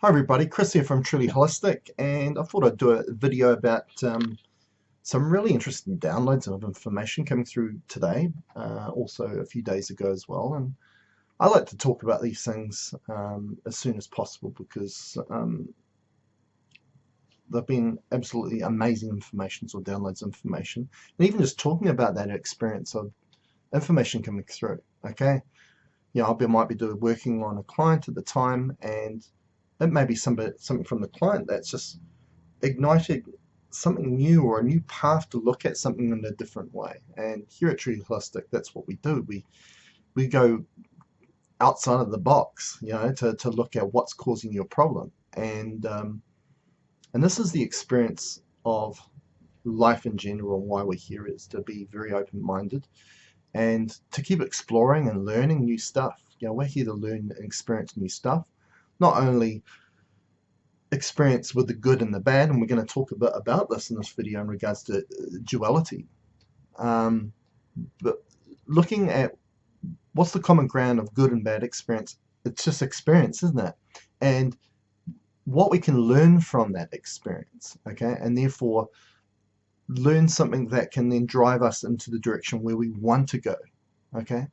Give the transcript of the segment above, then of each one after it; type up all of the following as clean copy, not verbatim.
Hi everybody, Chris here from Truly Holistic, and I thought I'd do a video about some really interesting downloads of information coming through today, also a few days ago as well. And I like to talk about these things as soon as possible because they've been absolutely amazing informations or downloads of information, and even just talking about that experience of information coming through. Okay, might be working on a client at the time, and it may be something from the client that's just ignited something new or a new path to look at something in a different way. And here at Truly Holistic, that's what we do. We go outside of the box, to look at what's causing your problem. And this is the experience of life in general, and why we're here is to be very open-minded and to keep exploring and learning new stuff. We're here to learn and experience new stuff, not only experience with the good and the bad, and we're going to talk a bit about this in this video in regards to duality. But looking at what's the common ground of good and bad experience, it's just experience, isn't it? And what we can learn from that experience, okay, and therefore learn something that can then drive us into the direction where we want to go, okay.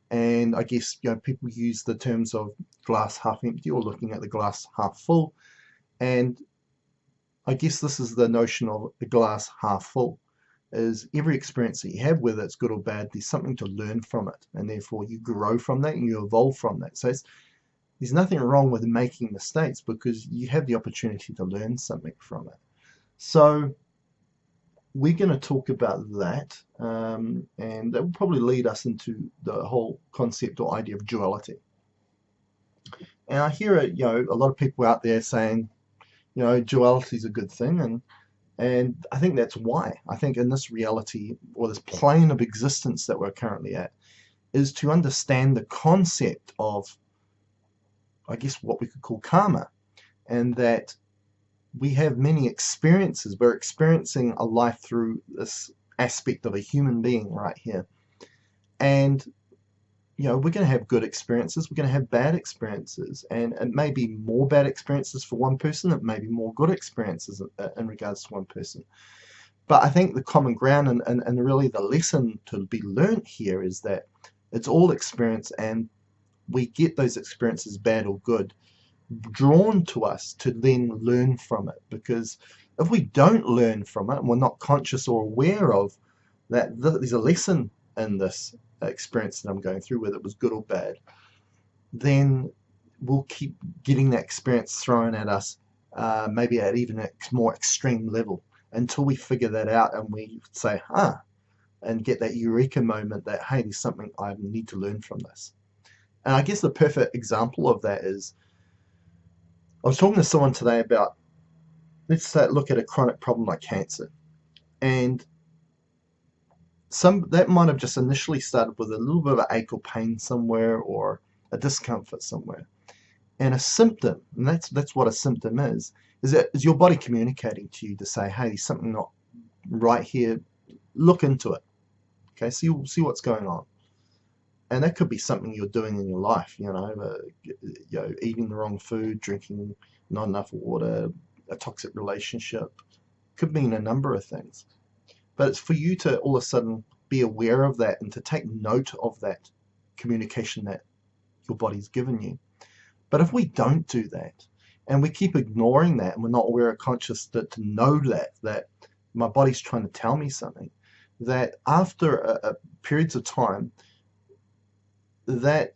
And I guess people use the terms of glass half empty or looking at the glass half full. And I guess this is the notion of the glass half full, is every experience that you have, whether it's good or bad, there's something to learn from it, and therefore you grow from that and you evolve from that. So there's nothing wrong with making mistakes because you have the opportunity to learn something from it. So we're going to talk about that, and that will probably lead us into the whole concept or idea of duality. And I hear a lot of people out there saying, duality is a good thing, and I think that's why. I think in this reality, or this plane of existence that we're currently at, is to understand the concept of, I guess, what we could call karma, and that we have many experiences. We're experiencing a life through this aspect of a human being right here. And we're going to have good experiences, we're going to have bad experiences, and it may be more bad experiences for one person, it may be more good experiences in regards to one person. But I think the common ground and really the lesson to be learnt here is that it's all experience, and we get those experiences, bad or good, drawn to us to then learn from it. Because if we don't learn from it and we're not conscious or aware of that there's a lesson in this experience that I'm going through, whether it was good or bad, then we'll keep getting that experience thrown at us, maybe at even a more extreme level, until we figure that out and we say, and get that eureka moment that, hey, there's something I need to learn from this. And I guess the perfect example of that is, I was talking to someone today about, let's say, look at a chronic problem like cancer, and that might have just initially started with a little bit of ache or pain somewhere, or a discomfort somewhere. And a symptom, and that's what a symptom is your body communicating to you to say, hey, there's something not right here, look into it. Okay, so you'll see what's going on. And that could be something you're doing in your life, eating the wrong food, drinking not enough water, a toxic relationship. Could mean a number of things. But it's for you to all of a sudden be aware of that and to take note of that communication that your body's given you. But if we don't do that, and we keep ignoring that, and we're not aware or conscious to know that my body's trying to tell me something, that after a periods of time, that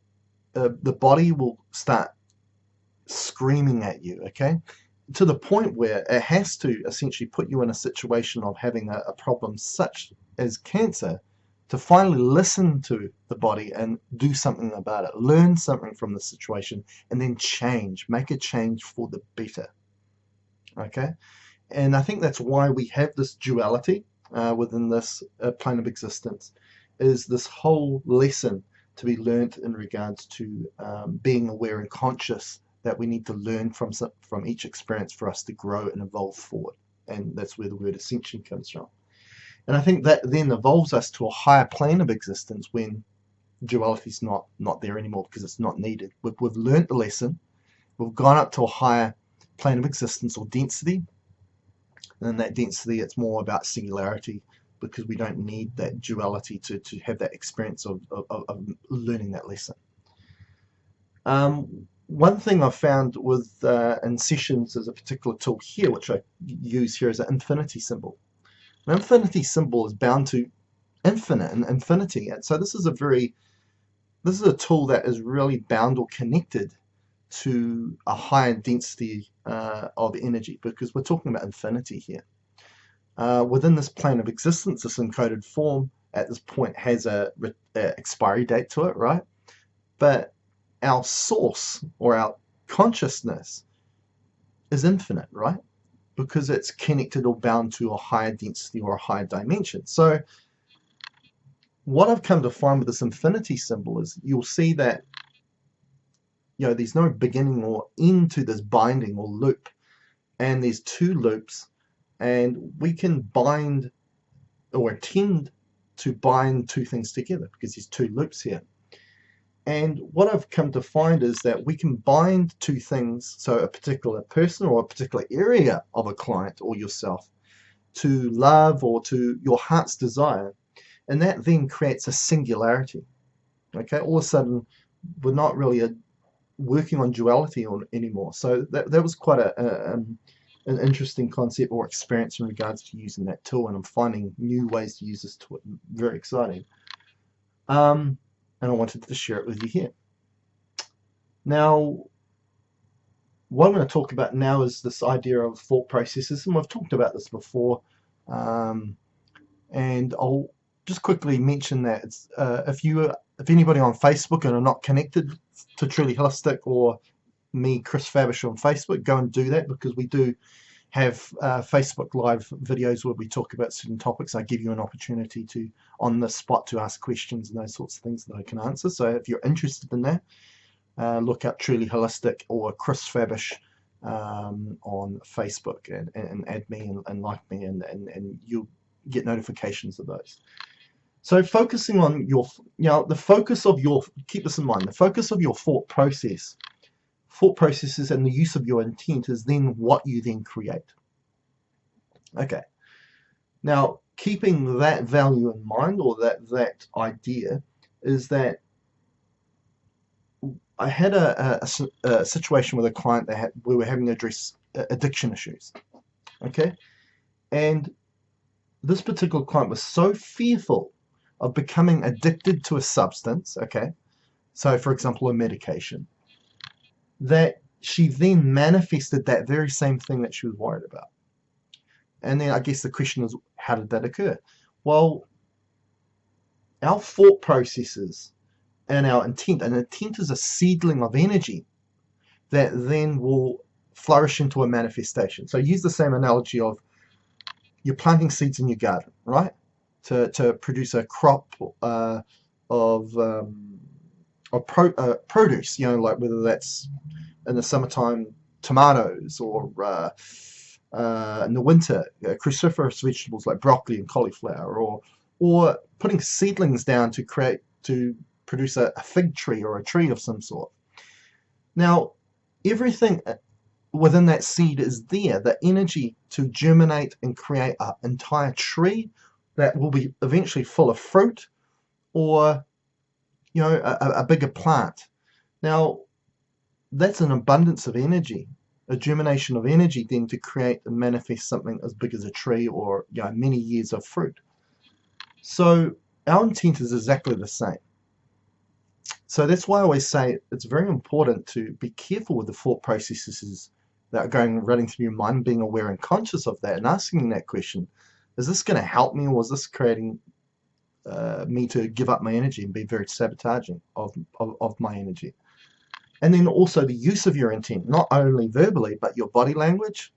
the body will start screaming at you, okay? To the point where it has to essentially put you in a situation of having a problem such as cancer, to finally listen to the body and do something about it, learn something from the situation, and then make a change for the better. Okay? And I think that's why we have this duality within this plane of existence, is this whole lesson to be learnt in regards to being aware and conscious that we need to learn from each experience for us to grow and evolve forward. And that's where the word ascension comes from. And I think that then evolves us to a higher plane of existence when duality is not there anymore, because it's not needed. We've learnt the lesson, We've gone up to a higher plane of existence or density. And in that density, it's more about singularity, because we don't need that duality to have that experience of learning that lesson. One thing I've found with in sessions is a particular tool here, which I use here, is an infinity symbol. An infinity symbol is bound to infinite and infinity, and so this is a tool that is really bound or connected to a higher density of energy, because we're talking about infinity here. Within this plane of existence, this encoded form at this point has a expiry date to it, right? But our source or our consciousness is infinite, right? Because it's connected or bound to a higher density or a higher dimension. So what I've come to find with this infinity symbol is you'll see that there's no beginning or end to this binding or loop, and there's two loops, and we can bind or intend to bind two things together because there's two loops here. And what I've come to find is that we can bind two things, so a particular person or a particular area of a client or yourself, to love or to your heart's desire, and that then creates a singularity. Okay, all of a sudden we're not really working on duality anymore. So that was quite an interesting concept or experience in regards to using that tool, and I'm finding new ways to use this tool. Very exciting. And I wanted to share it with you here. Now, what I'm going to talk about now is this idea of thought processes, and we've talked about this before, and I'll just quickly mention that it's, if anybody on Facebook and are not connected to Truly Holistic or me, Chris Fabish, on Facebook, go and do that, because we do have Facebook Live videos where we talk about certain topics. I give you an opportunity to, on the spot, to ask questions and those sorts of things that I can answer. So if you're interested in that, look up Truly Holistic or Chris Fabish on Facebook, and add me and like me, and you'll get notifications of those. So focusing on your, the focus of your, keep this in mind, the focus of your thought processes and the use of your intent is then what you then create. Okay. Now, keeping that value in mind, or that idea, is that I had a situation with a client that we were having to address addiction issues. Okay. And this particular client was so fearful of becoming addicted to a substance, okay, so for example a medication, that she then manifested that very same thing that she was worried about. And then I guess the question is, how did that occur? Well, our thought processes and our intent, and intent is a seedling of energy that then will flourish into a manifestation. So use the same analogy of you're planting seeds in your garden, right? To produce a crop of produce, like whether that's in the summertime tomatoes, or in the winter cruciferous vegetables like broccoli and cauliflower, or putting seedlings down to produce a fig tree or a tree of some sort. Now, everything within that seed is there, the energy to germinate and create an entire tree that will be eventually full of fruit, or a bigger plant. Now, that's an abundance of energy, a germination of energy then to create and manifest something as big as a tree, or many years of fruit. So our intent is exactly the same. So that's why I always say it's very important to be careful with the thought processes that are running through your mind, being aware and conscious of that, and asking that question: is this going to help me, or is this creating me to give up my energy and be very sabotaging of my energy? And then also the use of your intent, not only verbally, but your body language,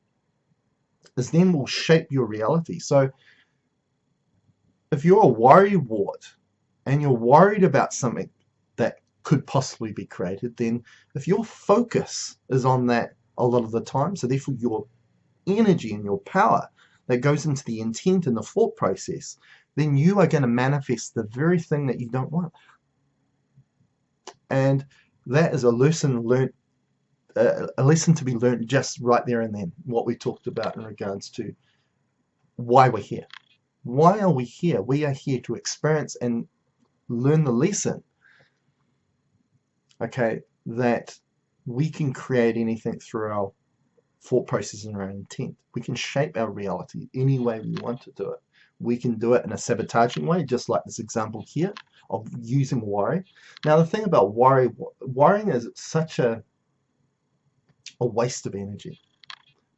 is then will shape your reality. So if you're a worrywart and you're worried about something that could possibly be created, then if your focus is on that a lot of the time, so therefore your energy and your power that goes into the intent and the thought process, then you are going to manifest the very thing that you don't want. And that is a lesson learned a lesson to be learned just right there and then, what we talked about in regards to why we're here. Why are we here? We are here to experience and learn the lesson, okay, that we can create anything through our thought process and our intent. We can shape our reality any way we want to do it. We can do it in a sabotaging way, just like this example here of using worry. Now, the thing about worrying is it's such a waste of energy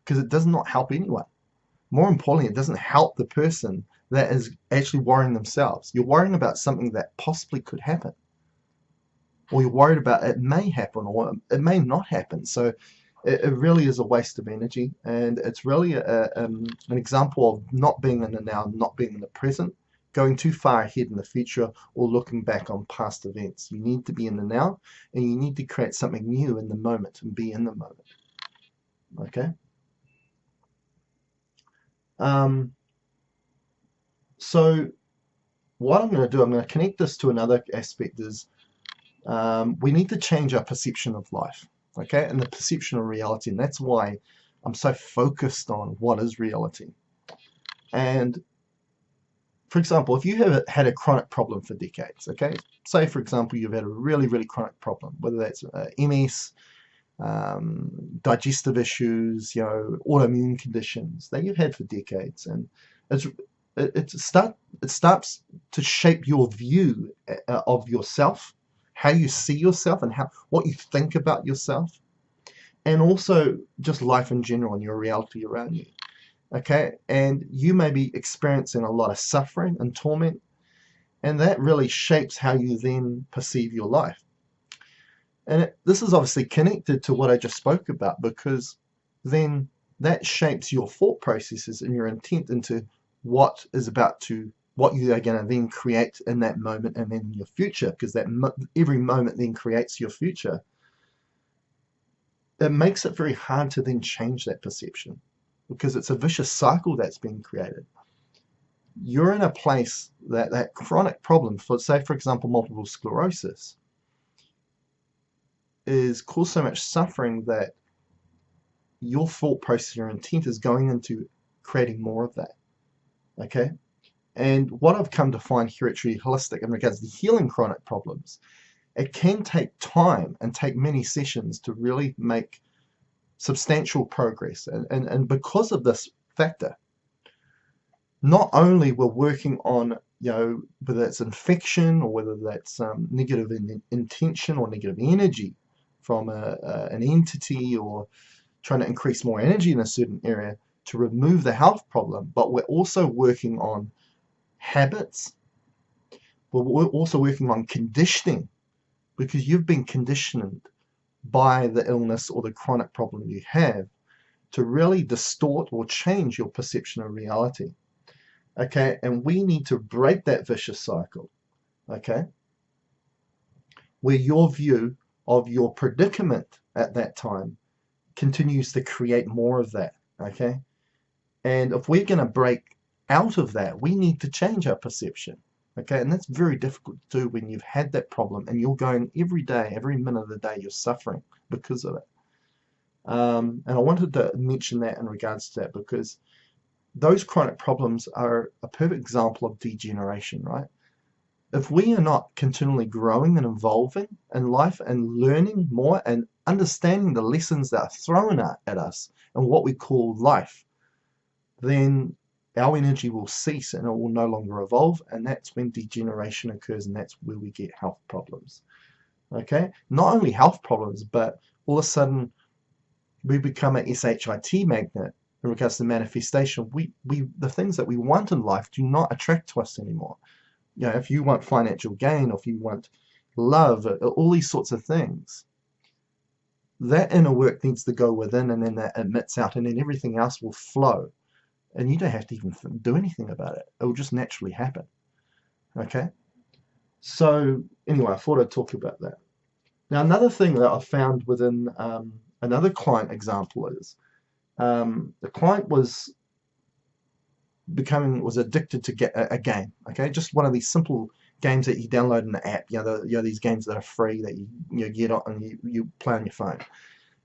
because it does not help anyone. More importantly, it doesn't help the person that is actually worrying themselves. You're worrying about something that possibly could happen, or you're worried about it may happen or it may not happen. So it really is a waste of energy, and it's really an example of not being in the now, not being in the present, going too far ahead in the future, or looking back on past events. You need to be in the now, and you need to create something new in the moment and be in the moment. Okay? So what I'm going to do, I'm going to connect this to another aspect is we need to change our perception of life, okay, and the perception of reality, and that's why I'm so focused on what is reality. And for example, if you have had a chronic problem for decades, okay, say for example you've had a really, really chronic problem, whether that's MS, digestive issues, autoimmune conditions that you've had for decades, and it starts to shape your view of yourself, how you see yourself, and what you think about yourself, and also just life in general and your reality around you. Okay, and you may be experiencing a lot of suffering and torment, and that really shapes how you then perceive your life. And this is obviously connected to what I just spoke about, because then that shapes your thought processes and your intent into what you are going to then create in that moment and then in your future, because every moment then creates your future. It makes it very hard to then change that perception, because it's a vicious cycle that's being created. You're in a place that chronic problem, say for example multiple sclerosis, is cause so much suffering that your thought process, your intent is going into creating more of that. Okay? And what I've come to find here at Tree Holistic in regards to healing chronic problems, it can take time and take many sessions to really make substantial progress. And because of this factor, not only we're working on, whether it's infection or whether that's negative intention or negative energy from an entity, or trying to increase more energy in a certain area to remove the health problem, but we're also working on habits. We're also working on conditioning, because you've been conditioned by the illness or the chronic problem you have to really distort or change your perception of reality. Okay, and we need to break that vicious cycle, okay, where your view of your predicament at that time continues to create more of that, okay? And if we're going to break out of that, we need to change our perception, okay? And that's very difficult to do when you've had that problem and you're going every day, every minute of the day, you're suffering because of it. And I wanted to mention that in regards to that, because those chronic problems are a perfect example of degeneration, right? If we are not continually growing and evolving in life and learning more and understanding the lessons that are thrown at us and what we call life, then our energy will cease and it will no longer evolve, and that's when degeneration occurs, and that's where we get health problems. Okay? Not only health problems, but all of a sudden we become a SHIT magnet in regards to manifestation. The things that we want in life do not attract to us anymore. If you want financial gain, or if you want love, all these sorts of things, that inner work needs to go within, and then that emits out, and then everything else will flow. And you don't have to even do anything about it. It will just naturally happen. Okay? So, anyway, I thought I'd talk about that. Now, another thing that I found within another client example is the client was addicted to a game. Okay, just one of these simple games that you download in the app. These games that are free that you get on and you play on your phone.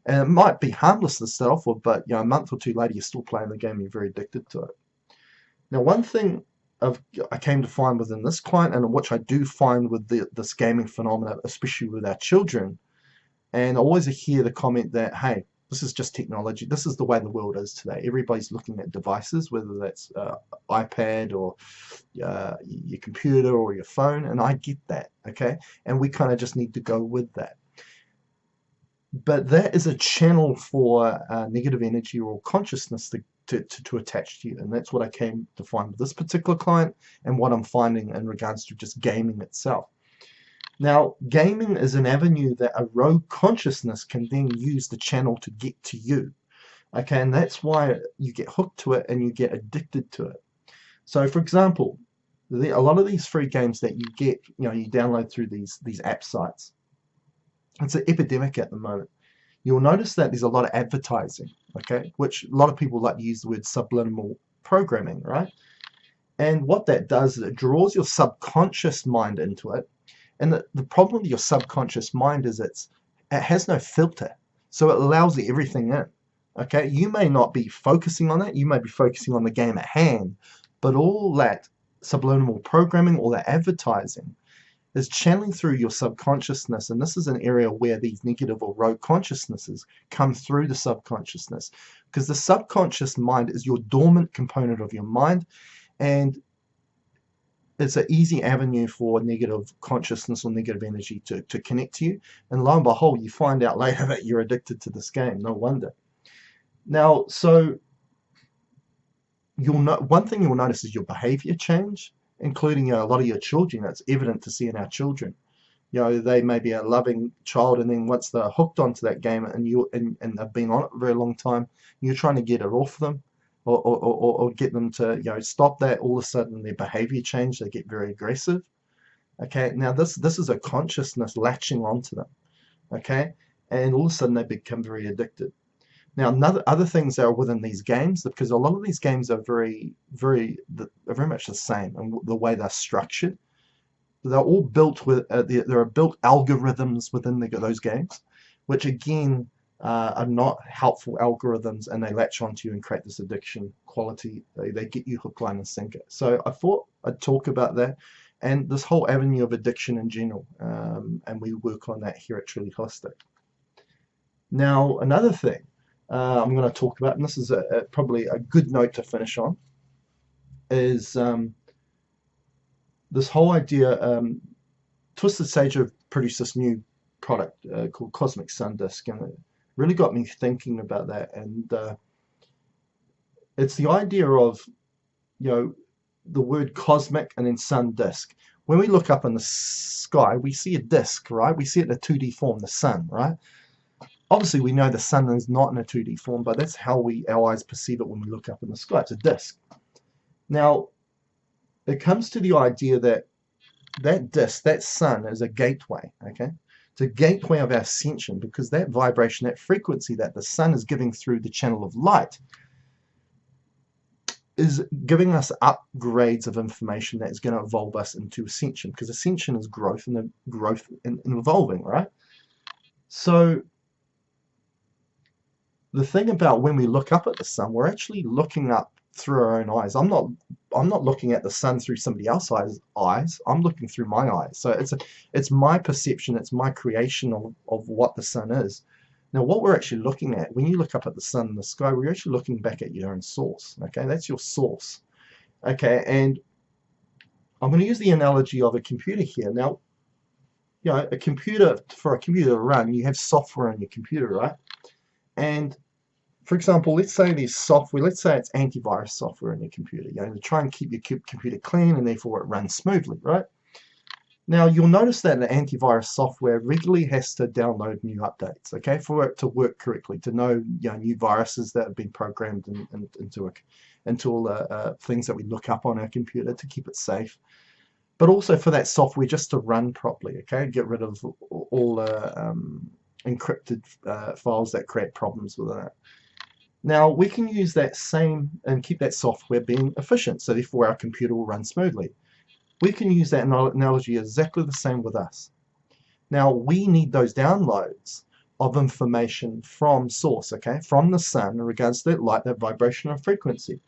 And it might be harmless to start off with, but a month or two later, you're still playing the game, you're very addicted to it. Now, one thing I came to find within this client, and which I do find with this gaming phenomena, especially with our children, and I always hear the comment that, hey, this is just technology. This is the way the world is today. Everybody's looking at devices, whether that's iPad or your computer or your phone, and I get that, okay? And we kind of just need to go with that. But that is a channel for negative energy or consciousness to attach to you, and that's what I came to find with this particular client and what I'm finding in regards to just gaming itself. Now, gaming is an avenue that a rogue consciousness can then use the channel to get to you. Okay, and that's why you get hooked to it and you get addicted to it. So, for example, a lot of these free games that you get, you download through these app sites. It's an epidemic at the moment. You'll notice that there's a lot of advertising, okay, which a lot of people like to use the word subliminal programming, right? And what that does is it draws your subconscious mind into it. And the problem with your subconscious mind is it has no filter. So it allows everything in. Okay, you may not be focusing on it, you may be focusing on the game at hand, but all that subliminal programming, all that advertising is channeling through your subconsciousness, and this is an area where these negative or rogue consciousnesses come through the subconsciousness, because the subconscious mind is your dormant component of your mind, and it's an easy avenue for negative consciousness or negative energy to connect to you, and lo and behold, you find out later that you're addicted to this game. No wonder. Now, so one thing you'll notice is your behavior change, including a lot of your children. It's evident to see in our children. They may be a loving child, and then once they're hooked onto that game and they've been on it a very long time, you're trying to get it off them, or get them to stop that. All of a sudden their behavior change, they get very aggressive. Okay, now this is a consciousness latching onto them. Okay, and all of a sudden they become very addicted. Now, other things that are within these games, because a lot of these games are very much the same, and the way they're structured, they're all built with there are built algorithms within those games, which again are not helpful algorithms, and they latch onto you and create this addiction quality. They get you hook, line, and sinker. So I thought I'd talk about that and this whole avenue of addiction in general, and we work on that here at Truly Holistic. Now, another thing I'm going to talk about, and this is probably a good note to finish on, is this whole idea. Twisted Sage have produced this new product called Cosmic Sun Disk, and it really got me thinking about that. And it's the idea of the word cosmic and then sun disk. When we look up in the sky, we see a disk, right? We see it in a 2D form, the sun, right? Obviously, we know the sun is not in a 2D form, but that's how our eyes perceive it when we look up in the sky. It's a disk. Now, it comes to the idea that that disk, that sun, is a gateway, okay? It's a gateway of our ascension, because that vibration, that frequency that the sun is giving through the channel of light is giving us upgrades of information that is going to evolve us into ascension, because ascension is growth, and the growth in evolving, right? So the thing about when we look up at the sun, we're actually looking up through our own eyes. I'm not looking at the sun through somebody else's eyes. I'm looking through my eyes. So it's my perception, it's my creation of what the sun is. Now, what we're actually looking at, when you look up at the sun in the sky, we're actually looking back at your own source. Okay, that's your source. Okay, and I'm going to use the analogy of a computer here. Now, a computer, for a computer to run, you have software on your computer, right? And for example, let's say there's software, let's say it's antivirus software in your computer, to try and keep your computer clean, and therefore it runs smoothly, right? Now, you'll notice that the antivirus software regularly has to download new updates, okay, for it to work correctly, to know new viruses that have been programmed into all the things that we look up on our computer to keep it safe, but also for that software just to run properly, okay, get rid of all the encrypted files that create problems within it. Now, we can use that same and keep that software being efficient, so therefore our computer will run smoothly. We can use that analogy exactly the same with us. Now, we need those downloads of information from source, okay, from the sun in regards to that light, that vibration and frequency.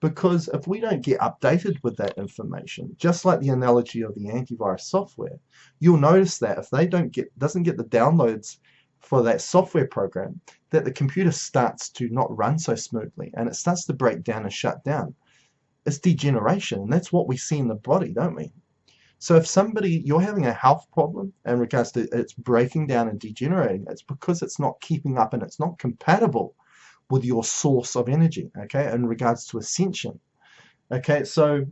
Because if we don't get updated with that information, just like the analogy of the antivirus software, you'll notice that if they doesn't get the downloads for that software program, that the computer starts to not run so smoothly and it starts to break down and shut down. It's degeneration, and that's what we see in the body, don't we? So if you're having a health problem in regards to it's breaking down and degenerating, it's because it's not keeping up and it's not compatible with your source of energy, okay, in regards to ascension. Okay, so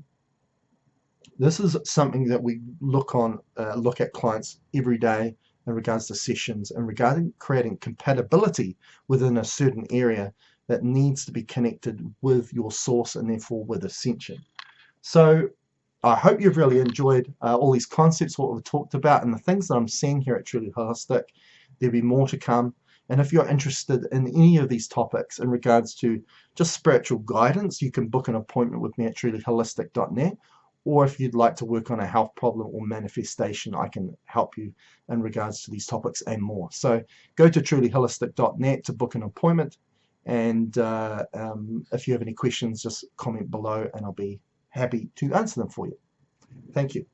this is something that we look at clients every day in regards to sessions and regarding creating compatibility within a certain area that needs to be connected with your source and therefore with ascension. So I hope you've really enjoyed all these concepts, what we've talked about, and the things that I'm seeing here at Truly Holistic. There'll be more to come. And if you're interested in any of these topics in regards to just spiritual guidance, you can book an appointment with me at trulyholistic.net. Or if you'd like to work on a health problem or manifestation, I can help you in regards to these topics and more. So go to trulyholistic.net to book an appointment. And if you have any questions, just comment below and I'll be happy to answer them for you. Thank you.